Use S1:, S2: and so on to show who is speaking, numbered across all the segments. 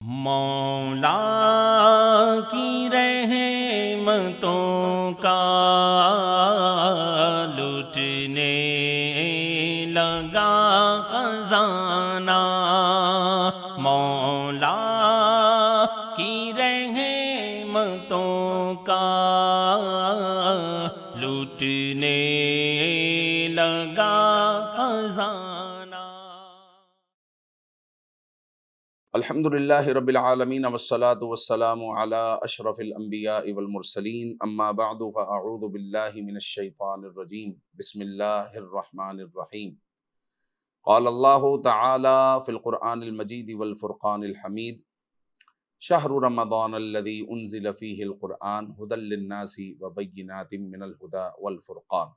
S1: مولا کی رحمتوں کا لٹنے لگا خزانہ، مولا کی رحمتوں کا لٹنے لگا خزانہ۔
S2: الحمد للہ رب العالمین والصلاة والسلام علی اشرف الانبیاء والمرسلین، اما بعد فاعوذ باللہ من الشیطان الرجیم، بسم اللہ الرحمن الرحیم۔ قال اللہ تعالی فی القرآن المجید والفرقان الحمید، شہر رمضان الذی انزل فیہ القرآن ھدی للناس وبینات من الھدی والفرقان،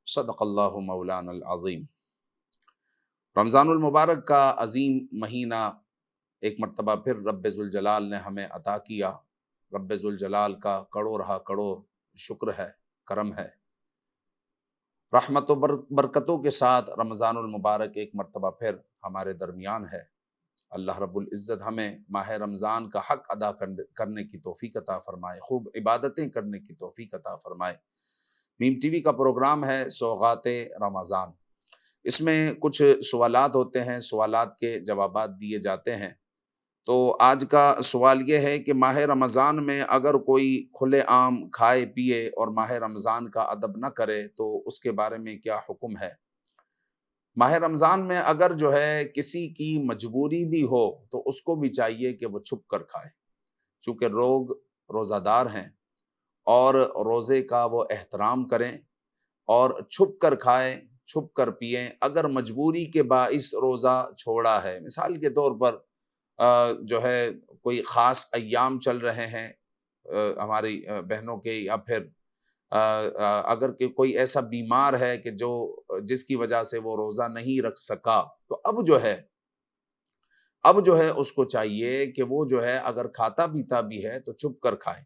S2: صدق اللہ مولانا العظیم۔ رمضان المبارک کا عظیم مہینہ ایک مرتبہ پھر رب ذوالجلال نے ہمیں عطا کیا۔ رب ذوالجلال کا کروڑہ کروڑ شکر ہے، کرم ہے۔ رحمت و برکتوں کے ساتھ رمضان المبارک ایک مرتبہ پھر ہمارے درمیان ہے۔ اللہ رب العزت ہمیں ماہ رمضان کا حق ادا کرنے کی توفیق عطا فرمائے، خوب عبادتیں کرنے کی توفیق عطا فرمائے۔ میم ٹی وی کا پروگرام ہے سوغات رمضان، اس میں کچھ سوالات ہوتے ہیں، سوالات کے جوابات دیے جاتے ہیں۔ تو آج کا سوال یہ ہے کہ ماہ رمضان میں اگر کوئی کھلے عام کھائے پیے اور ماہ رمضان کا ادب نہ کرے تو اس کے بارے میں کیا حکم ہے؟ ماہ رمضان میں اگر جو ہے کسی کی مجبوری بھی ہو تو اس کو بھی چاہیے کہ وہ چھپ کر کھائے، چونکہ لوگ روزہ دار ہیں اور روزے کا وہ احترام کریں اور چھپ کر کھائیں، چھپ کر پئیں۔ اگر مجبوری کے باعث روزہ چھوڑا ہے، مثال کے طور پر جو ہے کوئی خاص ایام چل رہے ہیں ہماری بہنوں کے، یا پھر اگر کہ کوئی ایسا بیمار ہے کہ جس کی وجہ سے وہ روزہ نہیں رکھ سکا، تو اب جو ہے اس کو چاہیے کہ وہ جو ہے اگر کھاتا پیتا بھی ہے تو چھپ کر کھائے،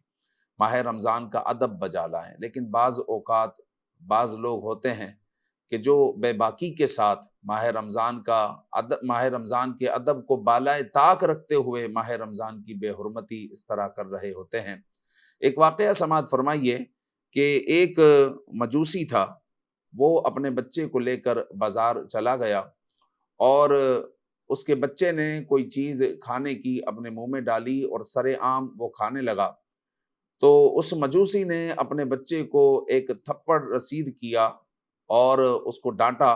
S2: ماہ رمضان کا ادب بجا لائیں۔ لیکن بعض اوقات بعض لوگ ہوتے ہیں کہ جو بے باکی کے ساتھ ماہ رمضان کے ادب کو بالائے طاق رکھتے ہوئے ماہ رمضان کی بے حرمتی اس طرح کر رہے ہوتے ہیں۔ ایک واقعہ سماعت فرمائیے کہ ایک مجوسی تھا، وہ اپنے بچے کو لے کر بازار چلا گیا اور اس کے بچے نے کوئی چیز کھانے کی اپنے منہ میں ڈالی اور سرے عام وہ کھانے لگا، تو اس مجوسی نے اپنے بچے کو ایک تھپڑ رسید کیا اور اس کو ڈانٹا،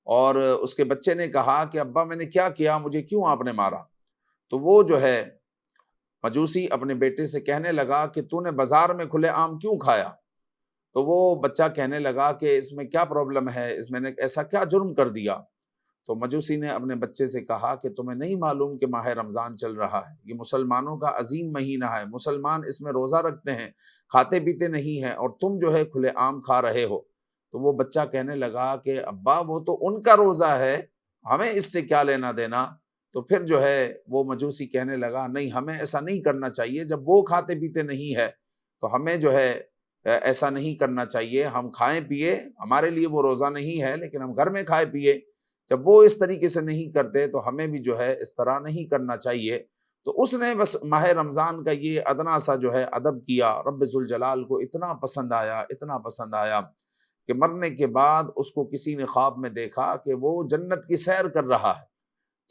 S2: اور اس کے بچے نے کہا کہ ابا میں نے کیا کیا، مجھے کیوں آپ نے مارا؟ تو وہ جو ہے مجوسی اپنے بیٹے سے کہنے لگا کہ تو نے بازار میں کھلے عام کیوں کھایا؟ تو وہ بچہ کہنے لگا کہ اس میں کیا پرابلم ہے، اس میں نے ایسا کیا جرم کر دیا؟ تو مجوسی نے اپنے بچے سے کہا کہ تمہیں نہیں معلوم کہ ماہ رمضان چل رہا ہے، یہ مسلمانوں کا عظیم مہینہ ہے، مسلمان اس میں روزہ رکھتے ہیں، کھاتے پیتے نہیں ہیں، اور تم جو ہے کھلے عام کھا رہے ہو۔ تو وہ بچہ کہنے لگا کہ ابا وہ تو ان کا روزہ ہے، ہمیں اس سے کیا لینا دینا؟ تو پھر جو ہے وہ مجوسی کہنے لگا نہیں، ہمیں ایسا نہیں کرنا چاہیے، جب وہ کھاتے پیتے نہیں ہے تو ہمیں جو ہے ایسا نہیں کرنا چاہیے، ہم کھائیں پیے، ہمارے لیے وہ روزہ نہیں ہے لیکن ہم گھر میں کھائے پیے، جب وہ اس طریقے سے نہیں کرتے تو ہمیں بھی جو ہے اس طرح نہیں کرنا چاہیے۔ تو اس نے بس ماہ رمضان کا یہ ادنا سا جو ہے ادب کیا، رب ذوالجلال کو اتنا پسند آیا کہ مرنے کے بعد اس کو کسی نے خواب میں دیکھا کہ وہ جنت کی سیر کر رہا ہے،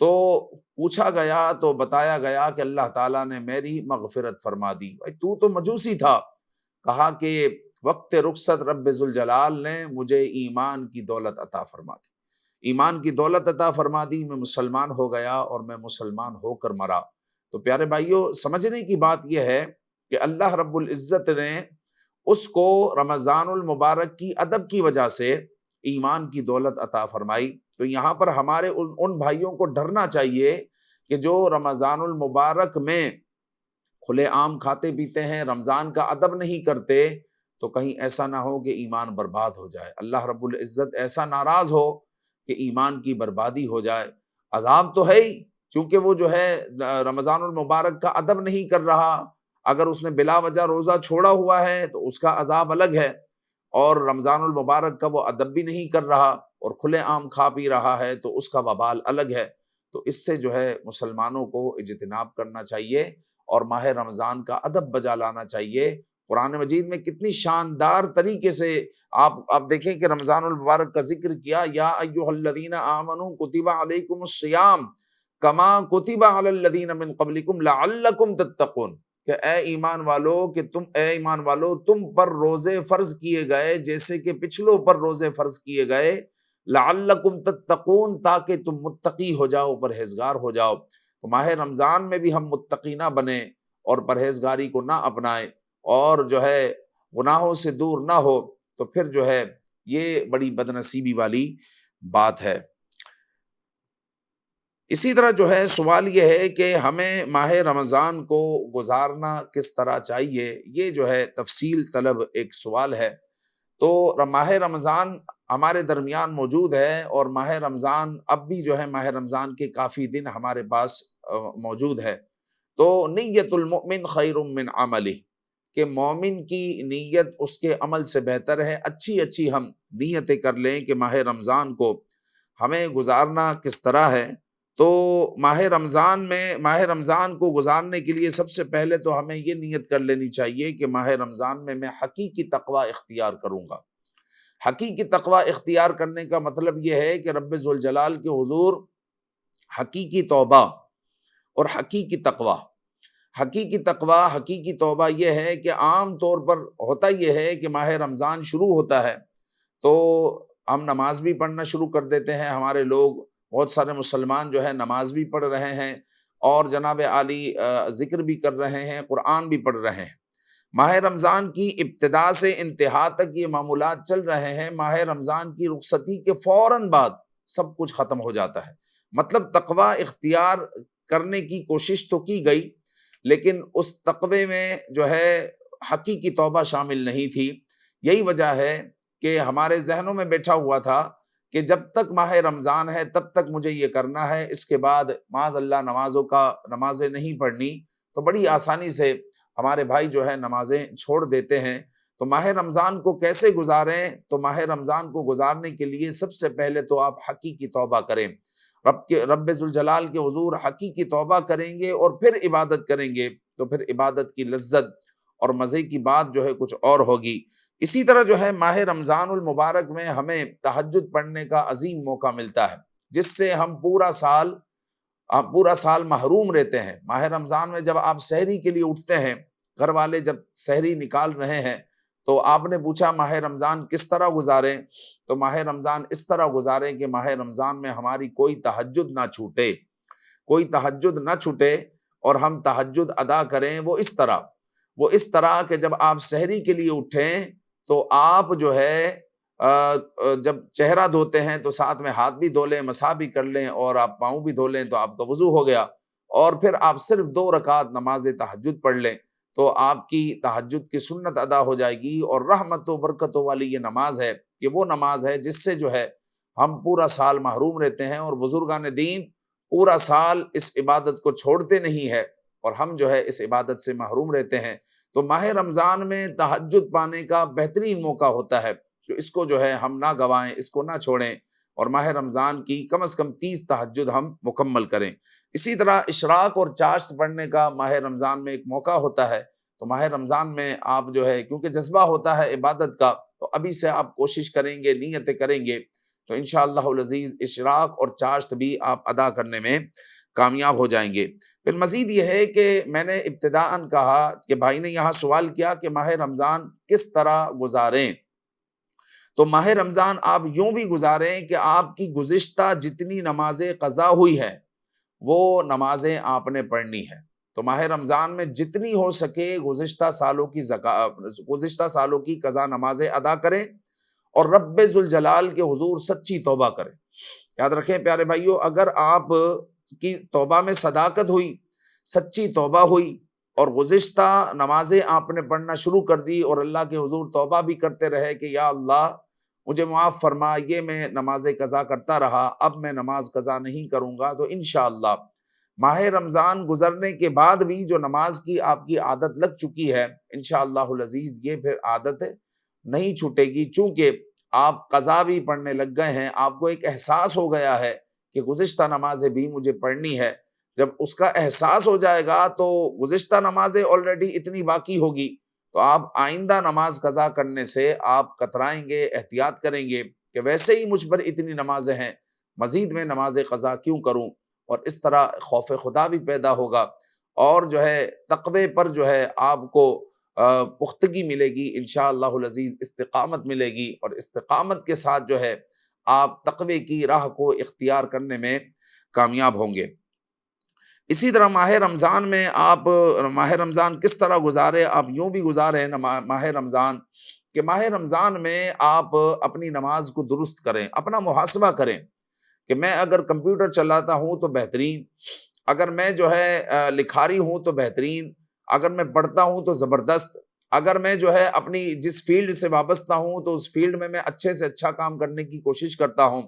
S2: تو پوچھا گیا تو بتایا گیا کہ اللہ تعالیٰ نے میری مغفرت فرما دی۔ بھائی تو مجوسی تھا، کہا کہ وقت رخصت رب ذوالجلال نے مجھے ایمان کی دولت عطا فرما دی، ایمان کی دولت عطا فرما دی، میں مسلمان ہو گیا اور میں مسلمان ہو کر مرا۔ تو پیارے بھائیوں، سمجھنے کی بات یہ ہے کہ اللہ رب العزت نے اس کو رمضان المبارک کی ادب کی وجہ سے ایمان کی دولت عطا فرمائی۔ تو یہاں پر ہمارے ان بھائیوں کو ڈرنا چاہیے کہ جو رمضان المبارک میں کھلے عام کھاتے پیتے ہیں، رمضان کا ادب نہیں کرتے، تو کہیں ایسا نہ ہو کہ ایمان برباد ہو جائے، اللہ رب العزت ایسا ناراض ہو کہ ایمان کی بربادی ہو جائے۔ عذاب تو ہے ہی، چونکہ وہ جو ہے رمضان المبارک کا ادب نہیں کر رہا، اگر اس نے بلا وجہ روزہ چھوڑا ہوا ہے تو اس کا عذاب الگ ہے، اور رمضان المبارک کا وہ ادب بھی نہیں کر رہا اور کھلے عام کھا پی رہا ہے تو اس کا وبال الگ ہے۔ تو اس سے جو ہے مسلمانوں کو اجتناب کرنا چاہیے اور ماہ رمضان کا ادب بجا لانا چاہیے۔ قرآن مجید میں کتنی شاندار طریقے سے آپ دیکھیں کہ رمضان المبارک کا ذکر کیا، یا ایھا الذین آمنوا کتب علیکم الصیام کما کتب علی الذین من قبلکم لعلکم تتقون، کہ اے ایمان والو تم پر روزے فرض کیے گئے جیسے کہ پچھلوں پر روزے فرض کیے گئے، لعلکم تتقون، تاکہ تم متقی ہو جاؤ، پرہیزگار ہو جاؤ۔ تو ماہ رمضان میں بھی ہم متقی نہ بنیں اور پرہیزگاری کو نہ اپنائیں اور جو ہے گناہوں سے دور نہ ہو، تو پھر جو ہے یہ بڑی بدنصیبی والی بات ہے۔ اسی طرح جو ہے سوال یہ ہے کہ ہمیں ماہ رمضان کو گزارنا کس طرح چاہیے، یہ جو ہے تفصیل طلب ایک سوال ہے۔ تو ماہ رمضان ہمارے درمیان موجود ہے، اور ماہ رمضان اب بھی جو ہے ماہ رمضان کے کافی دن ہمارے پاس موجود ہے۔ تو نیت المؤمن خیر من عملہ، کہ مومن کی نیت اس کے عمل سے بہتر ہے۔ اچھی ہم نیتیں کر لیں کہ ماہ رمضان کو ہمیں گزارنا کس طرح ہے۔ تو ماہ رمضان کو گزارنے کے لیے سب سے پہلے تو ہمیں یہ نیت کر لینی چاہیے کہ ماہ رمضان میں حقیقی تقوی اختیار کروں گا۔ حقیقی تقوی اختیار کرنے کا مطلب یہ ہے کہ رب ذوالجلال کے حضور حقیقی توبہ اور حقیقی توبہ یہ ہے کہ عام طور پر ہوتا یہ ہے کہ ماہ رمضان شروع ہوتا ہے تو ہم نماز بھی پڑھنا شروع کر دیتے ہیں۔ ہمارے لوگ بہت سارے مسلمان جو ہے نماز بھی پڑھ رہے ہیں اور جناب عالی ذکر بھی کر رہے ہیں، قرآن بھی پڑھ رہے ہیں۔ ماہ رمضان کی ابتدا سے انتہا تک یہ معمولات چل رہے ہیں۔ ماہ رمضان کی رخصتی کے فوراً بعد سب کچھ ختم ہو جاتا ہے۔ مطلب تقوی اختیار کرنے کی کوشش تو کی گئی، لیکن اس تقوی میں جو ہے حقیقی توبہ شامل نہیں تھی۔ یہی وجہ ہے کہ ہمارے ذہنوں میں بیٹھا ہوا تھا کہ جب تک ماہ رمضان ہے تب تک مجھے یہ کرنا ہے، اس کے بعد معاذ اللہ نمازیں نہیں پڑھنی۔ تو بڑی آسانی سے ہمارے بھائی جو ہے نمازیں چھوڑ دیتے ہیں۔ تو ماہ رمضان کو کیسے گزاریں؟ تو ماہ رمضان کو گزارنے کے لیے سب سے پہلے تو آپ حقیقی توبہ کریں، رب ذوالجلال کے حضور حقیقی توبہ کریں گے اور پھر عبادت کریں گے، تو پھر عبادت کی لذت اور مزے کی بات جو ہے کچھ اور ہوگی۔ اسی طرح جو ہے ماہ رمضان المبارک میں ہمیں تہجد پڑھنے کا عظیم موقع ملتا ہے، جس سے ہم پورا سال محروم رہتے ہیں۔ ماہ رمضان میں جب آپ سحری کے لیے اٹھتے ہیں، گھر والے جب سحری نکال رہے ہیں تو آپ نے پوچھا ماہ رمضان کس طرح گزاریں؟ تو ماہ رمضان اس طرح گزاریں کہ ماہ رمضان میں ہماری کوئی تہجد نہ چھوٹے اور ہم تہجد ادا کریں۔ وہ اس طرح کہ جب آپ سحری کے لیے اٹھیں تو آپ جو ہے جب چہرہ دھوتے ہیں تو ساتھ میں ہاتھ بھی دھو لیں، مسح بھی کر لیں، اور آپ پاؤں بھی دھو لیں تو آپ کا وضو ہو گیا، اور پھر آپ صرف 2 رکعت نماز تہجد پڑھ لیں تو آپ کی تہجد کی سنت ادا ہو جائے گی۔ اور رحمت و برکتوں والی یہ نماز ہے کہ وہ نماز ہے جس سے جو ہے ہم پورا سال محروم رہتے ہیں، اور بزرگان دین پورا سال اس عبادت کو چھوڑتے نہیں ہے اور ہم جو ہے اس عبادت سے محروم رہتے ہیں۔ تو ماہ رمضان میں تہجد پانے کا بہترین موقع ہوتا ہے، تو اس کو جو ہے ہم نہ گوائیں، اس کو نہ چھوڑیں، اور ماہ رمضان کی کم از کم 30 تہجد ہم مکمل کریں۔ اسی طرح اشراق اور چاشت پڑھنے کا ماہ رمضان میں ایک موقع ہوتا ہے۔ تو ماہ رمضان میں آپ جو ہے کیونکہ جذبہ ہوتا ہے عبادت کا، تو ابھی سے آپ کوشش کریں گے، نیتیں کریں گے، تو انشاءاللہ العزیز اشراق اور چاشت بھی آپ ادا کرنے میں کامیاب ہو جائیں گے۔ پھر مزید یہ ہے کہ میں نے ابتداءً کہا کہ بھائی نے یہاں سوال کیا کہ ماہ رمضان کس طرح گزاریں؟ تو ماہ رمضان آپ یوں بھی گزاریں کہ آپ کی گزشتہ جتنی نمازیں قضا ہوئی ہیں وہ نمازیں آپ نے پڑھنی ہے۔ تو ماہ رمضان میں جتنی ہو سکے گزشتہ سالوں کی قضا نمازیں ادا کریں اور رب ذوالجلال کے حضور سچی توبہ کریں۔ یاد رکھیں پیارے بھائیو، اگر آپ کی توبہ میں صداقت ہوئی، سچی توبہ ہوئی، اور گزشتہ نمازیں آپ نے پڑھنا شروع کر دی اور اللہ کے حضور توبہ بھی کرتے رہے کہ یا اللہ مجھے معاف فرما، یہ میں نماز قضا کرتا رہا، اب میں نماز قضا نہیں کروں گا، تو انشاءاللہ ماہ رمضان گزرنے کے بعد بھی جو نماز کی آپ کی عادت لگ چکی ہے، انشاءاللہ العزیز یہ پھر عادت نہیں چھوٹے گی، چونکہ آپ قضا بھی پڑھنے لگ گئے ہیں، آپ کو ایک احساس ہو گیا ہے کہ گزشتہ نمازیں بھی مجھے پڑھنی ہے، جب اس کا احساس ہو جائے گا تو گزشتہ نمازیں آلریڈی اتنی باقی ہوگی تو آپ آئندہ نماز قضا کرنے سے آپ کترائیں گے، احتیاط کریں گے کہ ویسے ہی مجھ پر اتنی نمازیں ہیں، مزید میں نماز قضا کیوں کروں، اور اس طرح خوف خدا بھی پیدا ہوگا، اور جو ہے تقوی پر جو ہے آپ کو پختگی ملے گی انشاءاللہ العزیز، استقامت ملے گی، اور استقامت کے ساتھ جو ہے آپ تقوی کی راہ کو اختیار کرنے میں کامیاب ہوں گے۔ اسی طرح ماہ رمضان میں آپ ماہ رمضان کس طرح گزارے، آپ یوں بھی گزارے ماہ رمضان کہ ماہ رمضان میں آپ اپنی نماز کو درست کریں، اپنا محاسبہ کریں کہ میں اگر کمپیوٹر چلاتا ہوں تو بہترین، اگر میں جو ہے لکھاری ہوں تو بہترین، اگر میں پڑھتا ہوں تو زبردست، اگر میں جو ہے اپنی جس فیلڈ سے وابستہ ہوں تو اس فیلڈ میں اچھے سے اچھا کام کرنے کی کوشش کرتا ہوں،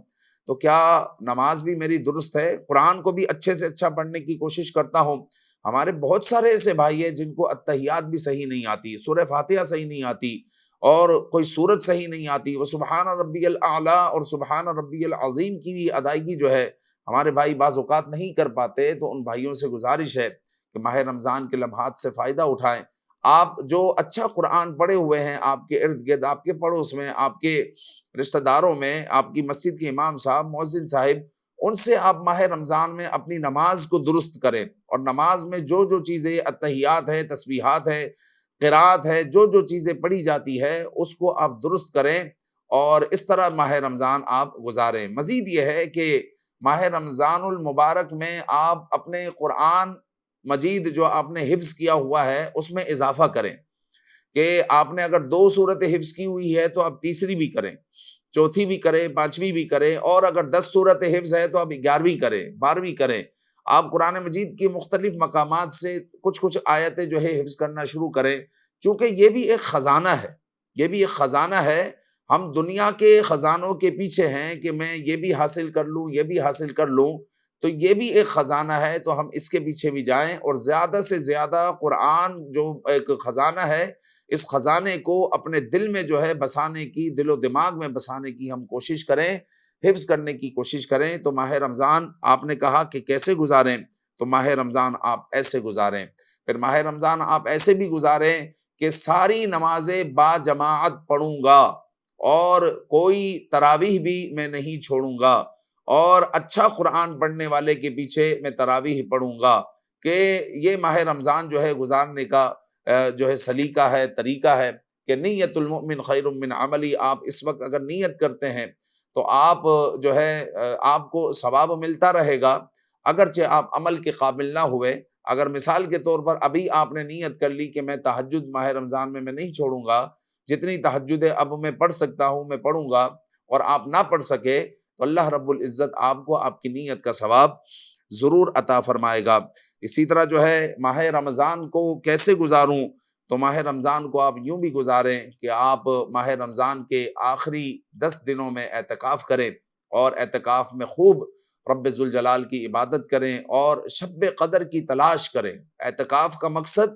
S2: تو کیا نماز بھی میری درست ہے؟ قرآن کو بھی اچھے سے اچھا پڑھنے کی کوشش کرتا ہوں۔ ہمارے بہت سارے ایسے بھائی ہیں جن کو التحیات بھی صحیح نہیں آتی، سورہ فاتحہ صحیح نہیں آتی، اور کوئی سورت صحیح نہیں آتی، وہ سبحان ربی الاعلیٰ اور سبحان ربی العظیم کی بھی ادائیگی جو ہے ہمارے بھائی بعض اوقات نہیں کر پاتے، تو ان بھائیوں سے گزارش ہے کہ ماہ رمضان کے لمحات سے فائدہ اٹھائیں۔ آپ جو اچھا قرآن پڑھے ہوئے ہیں آپ کے ارد گرد، آپ کے پڑوس میں، آپ کے رشتہ داروں میں، آپ کی مسجد کے امام صاحب، مؤذن صاحب، ان سے آپ ماہ رمضان میں اپنی نماز کو درست کریں، اور نماز میں جو جو چیزیں التحیات ہے، تسبیحات ہے، قرات ہے، جو جو چیزیں پڑھی جاتی ہے اس کو آپ درست کریں، اور اس طرح ماہ رمضان آپ گزاریں۔ مزید یہ ہے کہ ماہ رمضان المبارک میں آپ اپنے قرآن مجید جو آپ نے حفظ کیا ہوا ہے اس میں اضافہ کریں، کہ آپ نے اگر 2 سورتیں حفظ کی ہوئی ہے تو آپ تیسری بھی کریں، چوتھی بھی کریں، 5ویں بھی کریں، اور اگر 10 سورتیں حفظ ہے تو آپ 11ویں کریں، 12ویں کریں۔ آپ قرآن مجید کے مختلف مقامات سے کچھ آیتیں جو ہے حفظ کرنا شروع کریں، چونکہ یہ بھی ایک خزانہ ہے، یہ بھی ایک خزانہ ہے۔ ہم دنیا کے خزانوں کے پیچھے ہیں کہ میں یہ بھی حاصل کر لوں، یہ بھی حاصل کر لوں، تو یہ بھی ایک خزانہ ہے، تو ہم اس کے پیچھے بھی جائیں، اور زیادہ سے زیادہ قرآن جو ایک خزانہ ہے اس خزانے کو اپنے دل میں جو ہے بسانے کی، دل و دماغ میں بسانے کی ہم کوشش کریں، حفظ کرنے کی کوشش کریں۔ تو ماہ رمضان آپ نے کہا کہ کیسے گزاریں، تو ماہ رمضان آپ ایسے گزاریں۔ پھر ماہ رمضان آپ ایسے بھی گزاریں کہ ساری نمازیں با جماعت پڑھوں گا، اور کوئی تراویح بھی میں نہیں چھوڑوں گا، اور اچھا قرآن پڑھنے والے کے پیچھے میں تراویح پڑھوں گا، کہ یہ ماہ رمضان جو ہے گزارنے کا جو ہے سلیقہ ہے، طریقہ ہے کہ نیت المؤمن خیر من عملی۔ آپ اس وقت اگر نیت کرتے ہیں تو آپ جو ہے آپ کو ثواب ملتا رہے گا، اگرچہ آپ عمل کے قابل نہ ہوئے۔ اگر مثال کے طور پر ابھی آپ نے نیت کر لی کہ میں تہجد ماہ رمضان میں نہیں چھوڑوں گا، جتنی تہجدیں اب میں پڑھ سکتا ہوں میں پڑھوں گا، اور آپ نہ پڑھ سکے تو اللہ رب العزت آپ کو آپ کی نیت کا ثواب ضرور عطا فرمائے گا۔ اسی طرح جو ہے ماہ رمضان کو کیسے گزاروں، تو ماہ رمضان کو آپ یوں بھی گزاریں کہ آپ ماہ رمضان کے آخری 10 دنوں میں اعتکاف کریں، اور اعتکاف میں خوب رب ذوالجلال کی عبادت کریں، اور شب قدر کی تلاش کریں۔ اعتکاف کا مقصد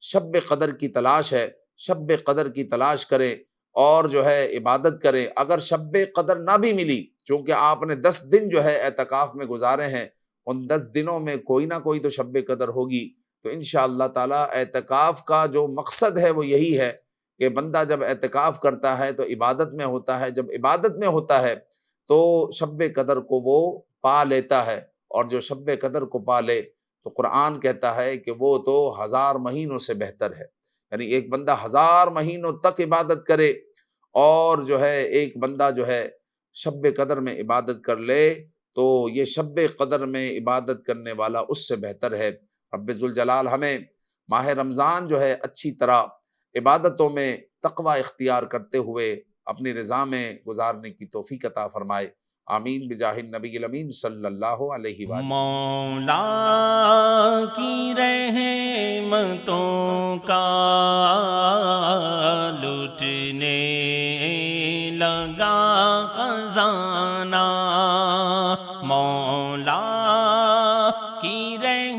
S2: شب قدر کی تلاش ہے، شب قدر کی تلاش کریں اور جو ہے عبادت کریں۔ اگر شب قدر نہ بھی ملی، چونکہ آپ نے 10 دن جو ہے اعتکاف میں گزارے ہیں، ان 10 دنوں میں کوئی نہ کوئی تو شب قدر ہوگی، تو انشاءاللہ تعالی اعتکاف کا جو مقصد ہے وہ یہی ہے کہ بندہ جب اعتکاف کرتا ہے تو عبادت میں ہوتا ہے، جب عبادت میں ہوتا ہے تو شب قدر کو وہ پا لیتا ہے، اور جو شب قدر کو پا لے تو قرآن کہتا ہے کہ وہ تو 1000 مہینوں سے بہتر ہے۔ یعنی ایک بندہ 1000 مہینوں تک عبادت کرے، اور جو ہے ایک بندہ جو ہے شب قدر میں عبادت کر لے، تو یہ شب قدر میں عبادت کرنے والا اس سے بہتر ہے۔ رب ذوالجلال ہمیں ماہ رمضان جو ہے اچھی طرح عبادتوں میں تقوی اختیار کرتے ہوئے اپنی رضا میں گزارنے کی توفیق عطا فرمائے۔ آمین بجاہ النبی الامین صلی اللہ علیہ وآلہ وسلم۔
S1: مولا کی رحمتوں کا لٹنے لگا خزانہ، مولا کی رحمتوں